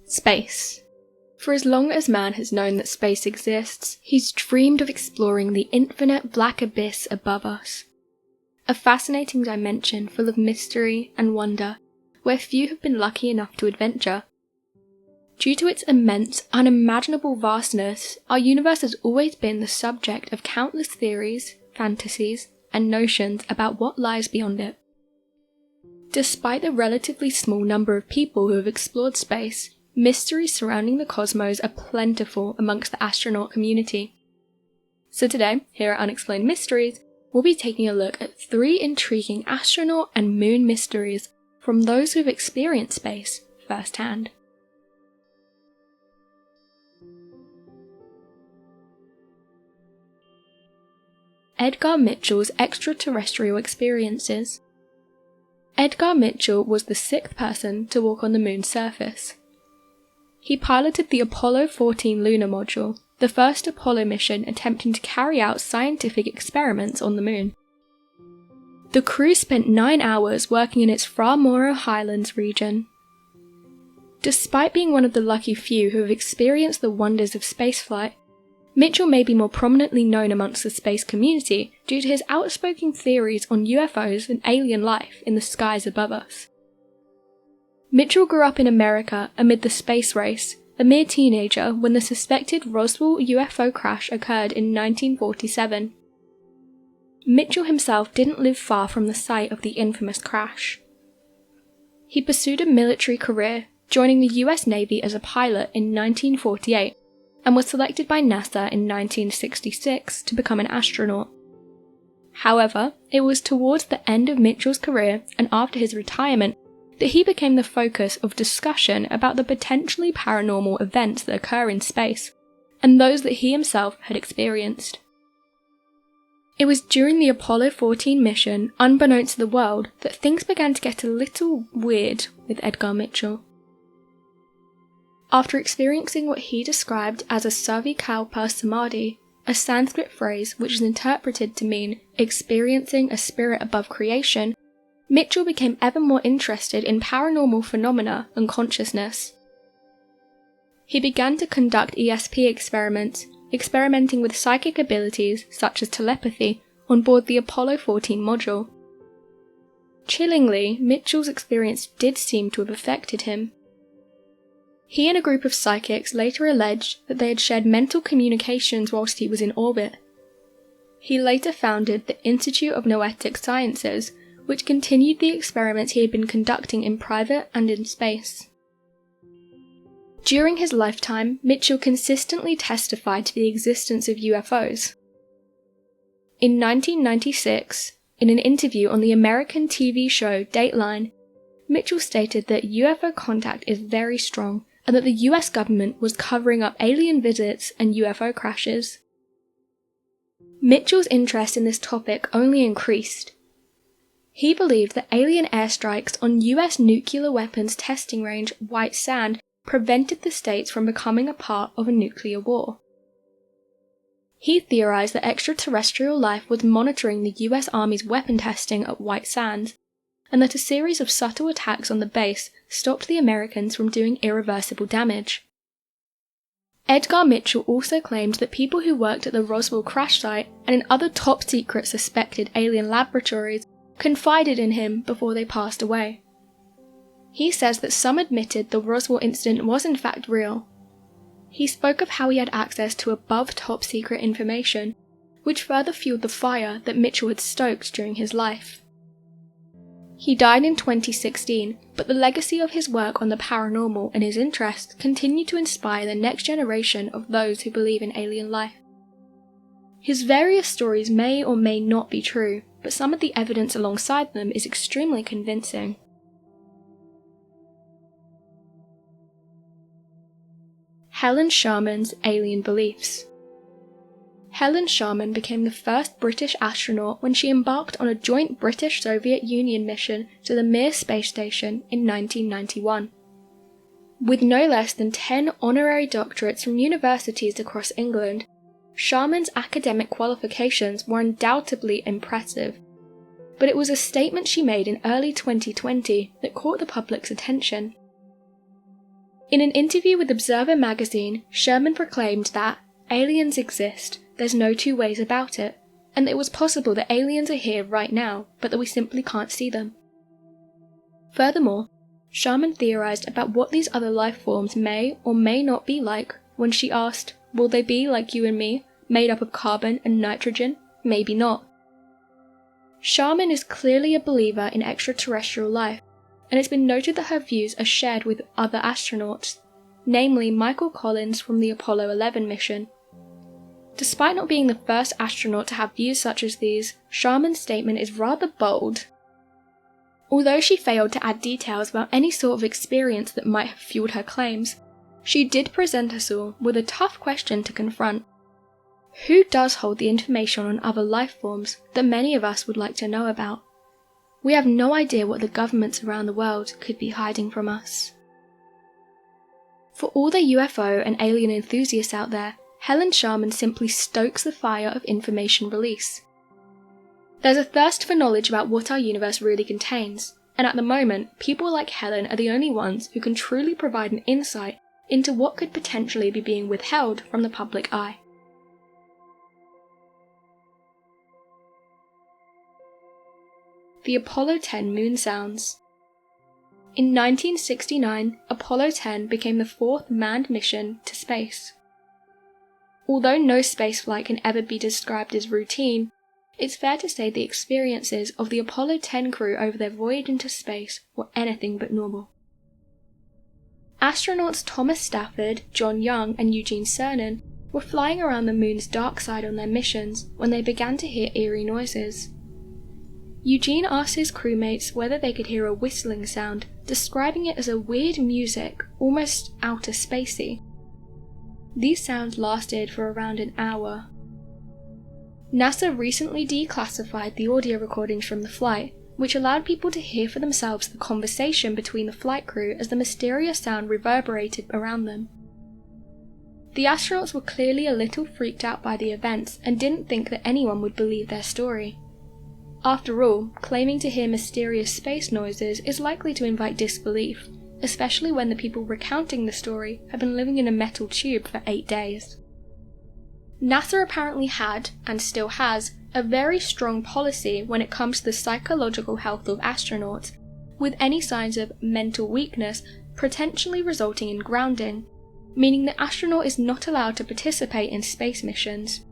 Space. For as long as man has known that space exists, he's dreamed of exploring the infinite black abyss above us. A fascinating dimension full of mystery and wonder, where few have been lucky enough to adventure. Due to its immense, unimaginable vastness, our universe has always been the subject of countless theories, fantasies, and notions about what lies beyond it. Despite the relatively small number of people who have explored space, mysteries surrounding the cosmos are plentiful amongst the astronaut community. So today, here at Unexplained Mysteries, we'll be taking a look at 3 intriguing astronaut and moon mysteries from those who've experienced space firsthand. Edgar Mitchell's extraterrestrial experiences. Edgar Mitchell was the 6th person to walk on the moon's surface. He piloted the Apollo 14 lunar module, the first Apollo mission attempting to carry out scientific experiments on the moon. The crew spent 9 hours working in its Far-Moro Highlands region. Despite being one of the lucky few who have experienced the wonders of spaceflight, Mitchell may be more prominently known amongst the space community due to his outspoken theories on UFOs and alien life in the skies above us. Mitchell grew up in America amid the space race, a mere teenager when the suspected Roswell UFO crash occurred in 1947. Mitchell himself didn't live far from the site of the infamous crash. He pursued a military career, joining the US Navy as a pilot in 1948, and was selected by NASA in 1966 to become an astronaut. However, it was towards the end of Mitchell's career and after his retirement that he became the focus of discussion about the potentially paranormal events that occur in space, and those that he himself had experienced. It was during the Apollo 14 mission, unbeknownst to the world, that things began to get a little weird with Edgar Mitchell. After experiencing what he described as a savikalpa samadhi, a Sanskrit phrase which is interpreted to mean experiencing a spirit above creation, Mitchell became ever more interested in paranormal phenomena and consciousness. He began to conduct ESP experiments, experimenting with psychic abilities such as telepathy on board the Apollo 14 module. Chillingly, Mitchell's experience did seem to have affected him. He and a group of psychics later alleged that they had shared mental communications whilst he was in orbit. He later founded the Institute of Noetic Sciences, which continued the experiments he had been conducting in private and in space. During his lifetime, Mitchell consistently testified to the existence of UFOs. In 1996, in an interview on the American TV show Dateline, Mitchell stated that UFO contact is very strong and that the US government was covering up alien visits and UFO crashes. Mitchell's interest in this topic only increased. He believed that alien airstrikes on US nuclear weapons testing range White Sand prevented the states from becoming a part of a nuclear war. He theorized that extraterrestrial life was monitoring the US Army's weapon testing at White Sands, and that a series of subtle attacks on the base stopped the Americans from doing irreversible damage. Edgar Mitchell also claimed that people who worked at the Roswell crash site and in other top-secret suspected alien laboratories confided in him before they passed away. He says that some admitted the Roswell incident was in fact real. He spoke of how he had access to above top-secret information, which further fueled the fire that Mitchell had stoked during his life. He died in 2016, but the legacy of his work on the paranormal and his interests continue to inspire the next generation of those who believe in alien life. His various stories may or may not be true, but some of the evidence alongside them is extremely convincing. Helen Sharman's alien beliefs. Helen Sharman became the first British astronaut when she embarked on a joint British-Soviet Union mission to the Mir space station in 1991. With no less than 10 honorary doctorates from universities across England, Sharman's academic qualifications were undoubtedly impressive, but it was a statement she made in early 2020 that caught the public's attention. In an interview with Observer magazine, Sharman proclaimed that aliens exist, there's no two ways about it, and that it was possible that aliens are here right now, but that we simply can't see them. Furthermore, Sharman theorized about what these other life forms may or may not be like when she asked, will they be like you and me, made up of carbon and nitrogen? Maybe not. Sharman is clearly a believer in extraterrestrial life, and it's been noted that her views are shared with other astronauts, namely Michael Collins from the Apollo 11 mission. Despite not being the first astronaut to have views such as these, Sharman's statement is rather bold. Although she failed to add details about any sort of experience that might have fueled her claims, she did present us all with a tough question to confront. Who does hold the information on other life forms that many of us would like to know about? We have no idea what the governments around the world could be hiding from us. For all the UFO and alien enthusiasts out there, Helen Sharman simply stokes the fire of information release. There's a thirst for knowledge about what our universe really contains, and at the moment, people like Helen are the only ones who can truly provide an insight into what could potentially be being withheld from the public eye. The Apollo 10 moon sounds. In 1969, Apollo 10 became the fourth manned mission to space. Although no spaceflight can ever be described as routine, it's fair to say the experiences of the Apollo 10 crew over their voyage into space were anything but normal. Astronauts Thomas Stafford, John Young, and Eugene Cernan were flying around the moon's dark side on their missions when they began to hear eerie noises. Eugene asked his crewmates whether they could hear a whistling sound, describing it as a weird music, almost outer spacey. These sounds lasted for around an hour. NASA recently declassified the audio recordings from the flight, which allowed people to hear for themselves the conversation between the flight crew as the mysterious sound reverberated around them. The astronauts were clearly a little freaked out by the events and didn't think that anyone would believe their story. After all, claiming to hear mysterious space noises is likely to invite disbelief, especially when the people recounting the story have been living in a metal tube for 8 days. NASA apparently had, and still has, a very strong policy when it comes to the psychological health of astronauts, with any signs of mental weakness potentially resulting in grounding, meaning the astronaut is not allowed to participate in space missions.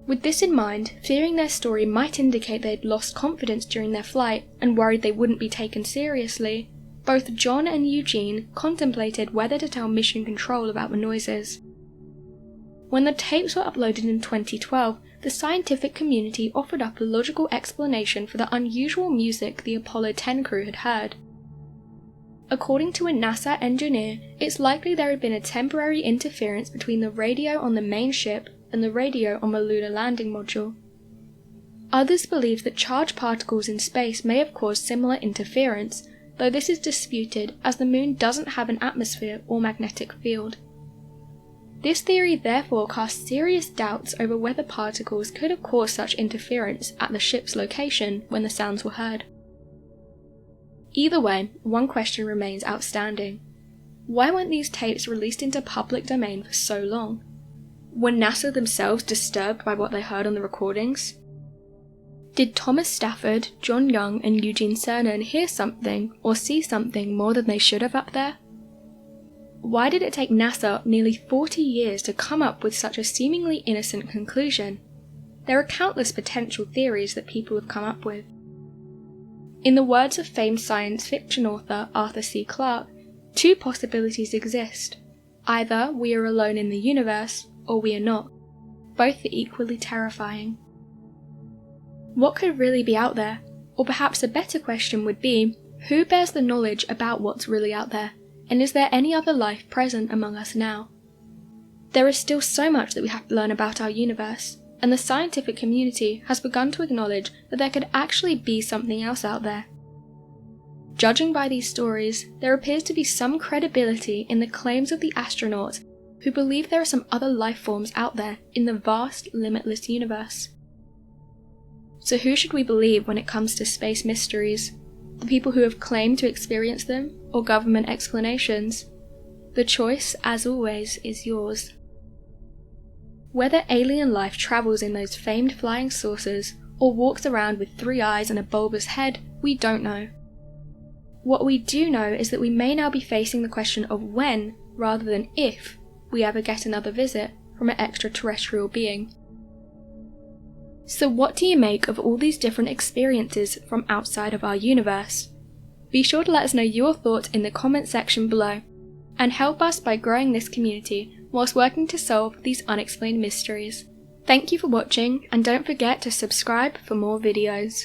With this in mind, fearing their story might indicate they had lost confidence during their flight and worried they wouldn't be taken seriously, both John and Eugene contemplated whether to tell Mission Control about the noises. When the tapes were uploaded in 2012, the scientific community offered up a logical explanation for the unusual music the Apollo 10 crew had heard. According to a NASA engineer, it's likely there had been a temporary interference between the radio on the main ship and the radio on the lunar landing module. Others believe that charged particles in space may have caused similar interference, though this is disputed as the moon doesn't have an atmosphere or magnetic field. This theory therefore casts serious doubts over whether particles could have caused such interference at the ship's location when the sounds were heard. Either way, one question remains outstanding. Why weren't these tapes released into public domain for so long? Were NASA themselves disturbed by what they heard on the recordings? Did Thomas Stafford, John Young, and Eugene Cernan hear something or see something more than they should have up there? Why did it take NASA nearly 40 years to come up with such a seemingly innocent conclusion? There are countless potential theories that people have come up with. In the words of famed science fiction author Arthur C. Clarke, two possibilities exist. Either we are alone in the universe, or we are not. Both are equally terrifying. What could really be out there? Or perhaps a better question would be, who bears the knowledge about what's really out there? And is there any other life present among us now? There is still so much that we have to learn about our universe, and the scientific community has begun to acknowledge that there could actually be something else out there. Judging by these stories, there appears to be some credibility in the claims of the astronauts who believe there are some other life forms out there in the vast, limitless universe. So who should we believe when it comes to space mysteries? The people who have claimed to experience them, or government explanations? The choice, as always, is yours. Whether alien life travels in those famed flying saucers or walks around with 3 eyes and a bulbous head, we don't know. What we do know is that we may now be facing the question of when, rather than if, we ever get another visit from an extraterrestrial being. So what do you make of all these different experiences from outside of our universe? Be sure to let us know your thoughts in the comment section below, and help us by growing this community whilst working to solve these unexplained mysteries. Thank you for watching, and don't forget to subscribe for more videos.